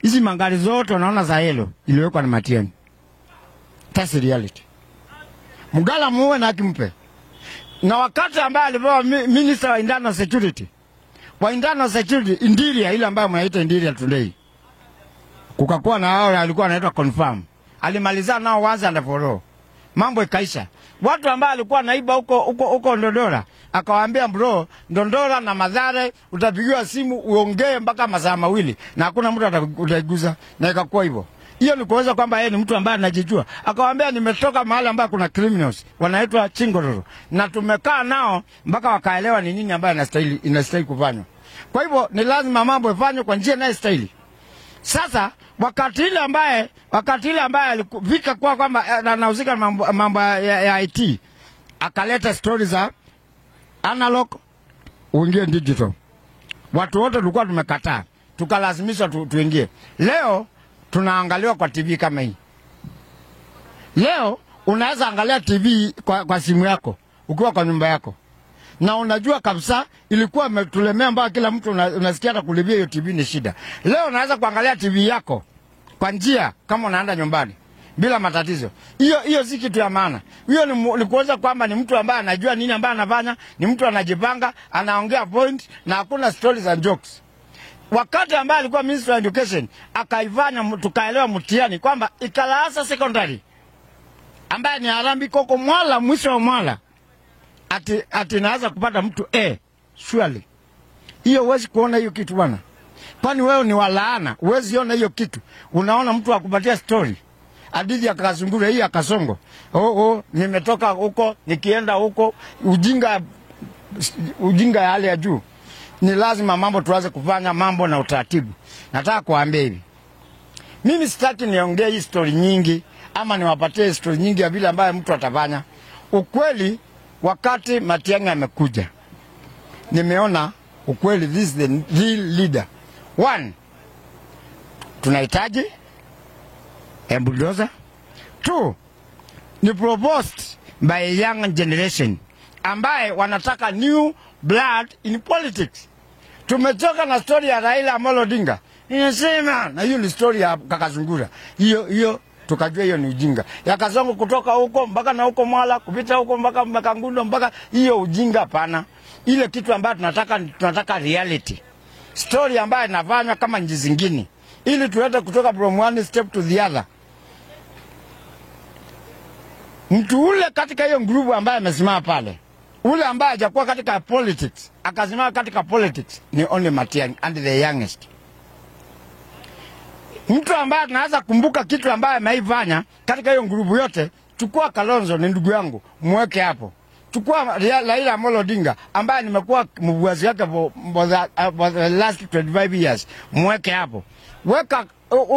Hizi magari zote unaona za yellow iliwekwa na Matiang'i. That's the reality. Mugala muwe na kimpe. Na wakati ambaye alipewa minister wa internal security. Wa internal security Indiria ile ambayo mnaita Indiria today. Kukakuwa na hao alikuwa anaitwa confirm. Alimaliza nao once and for all. Mambo ikaisha. Watu ambao alikuwa naiba huko Ndondora, akawaambia bro, Ndondora na Mathare utapigiwa simu uongee mpaka masaa mawili na hakuna mtu atakuguza, na ikakuwa hivyo. Hiyo ni kuweza kwamba yeye ni mtu ambaye anajijua. Akawaambia nimetoka mahali ambapo kuna criminals wanaitwa Chingororo na tumekaa nao mpaka wakaelewa ni nini ambayo inastahili kufanywa. Kwa hivyo ni lazima mambo yafanywe kwa njia inayostahili. Sasa wakati ile ambaye alikuvika kwa kwamba anahusika mambo ya IT, akaleta stories za analog uingie digital. Watu wote tulikuwa tumekataa, tukalazimishwa tuingie. Leo tunaangaliwa kwa TV kama hii. Leo unaweza angalia TV kwa simu yako ukiwa kwa nyumba yako. Na unajua kabisa ilikuwa imetulemea mpaka kila mtu unasikia hata kulipia hiyo TV ni shida. Leo unaweza kuangalia TV yako kwa njia kama unaenda nyumbani bila matatizo. Hiyo si kitu ya maana. Hiyo ni kuweza kwamba ni mtu ambaye anajua nini ambaye anafanya, ni mtu anajipanga, anaongea point na hakuna stories and jokes. Wakati ambaye alikuwa Minister of Education akaifanya tukaelewa mtihani kwamba Ikalasa Secondary ambaye ni Harambee Koko Mwala mwisho wa Mwala ati naanza kupata mtu surely. Hiyo huwezi kuona hiyo kitu bwana. Kwani wewe ni walaana, huwezi ona hiyo kitu. Unaona mtu akupatia story. Hadithi ya Kasungura hii ya Kasongo. Nimetoka huko, nikienda huko, ujinga ya hali ya juu. Ni lazima mambo tuanze kufanya mambo na utaratibu. Nataka kuambia hivi. Mimi sitaki niongee hii story nyingi ama niwapatie story nyingi ya vile ambaye mtu atafanya. Ukweli wakati Matiang'i amekuja, nimeona ukweli this is the real leader. One, tunahitaji a bulldozer. Two, ni proposed by a young generation ambaye wanataka new blood in politics. Tumetoka na story ya Raila Amolo Odinga. Ninasema na hiyo ni story ya Kakazungura. Hiyo tukajua hiyo ni ujinga. Ya Kasongo kutoka huko mpaka na huko Mwala, kupita huko mpaka Makangundo mpaka hiyo ujinga pana. Ile kitu ambayo tunataka reality. Story ambayo inafanywa kama nchi zingine. Ili tuende kutoka from one step to the other. Mtu ule katika hiyo group ambaye amesimama pale, ule ambaye hajakuwa katika politics, akasimama katika politics ni only Matiang'i and the youngest. Mtu ambaye tunaweza kumbuka kitu ambaye ameifanya katika hiyo group yote, chukua Kalonzo ni ndugu yangu, mweke hapo. Chukua Raila Amolo Odinga ambaye nimekuwa mbuazi yake for the last 25 years, mweke hapo. Weka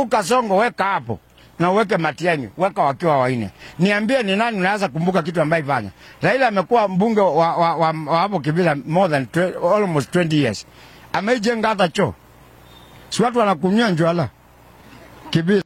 Kasongo, weka hapo. Na uweke Matiang'i, weka wakiwa waine. Niambie ni nani unaweza kumbuka kitu ambaye ifanya. Raila amekuwa mbunge wa hapo Kibira more than almost 20 years. Amejenga hata choo. Si watu wanakunywa njwala Kibira.